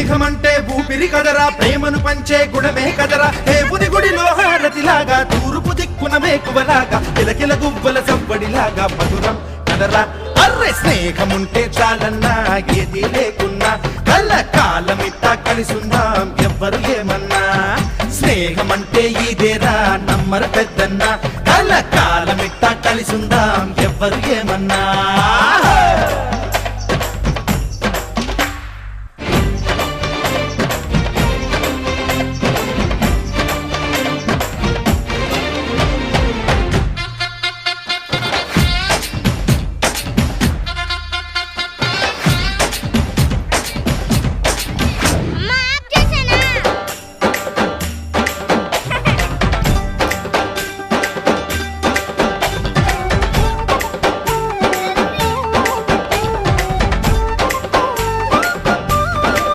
స్నేహమంటే ఊపిరి కదరా, ప్రేమను పంచే గుణమే కదరా, దేవుని గుడిలో హారతిలాగా, తూర్పు దిక్కున మేకువలాగా, కిలకిల గువ్వల సవ్వడిలాగా మధురం కదరా. అర్రే స్నేహముంటే చాలన్నా, ఏది లేకున్నా, కళ్ళ కాలమిట్ట కలిసుందాం ఎవ్వరు ఏమన్నా. స్నేహమంటే ఇదేరా నమ్మరు పెద్దన్నా, కళ్ళ కాలమిట్ట కలిసుందాం ఎవ్వరు ఏమన్నా.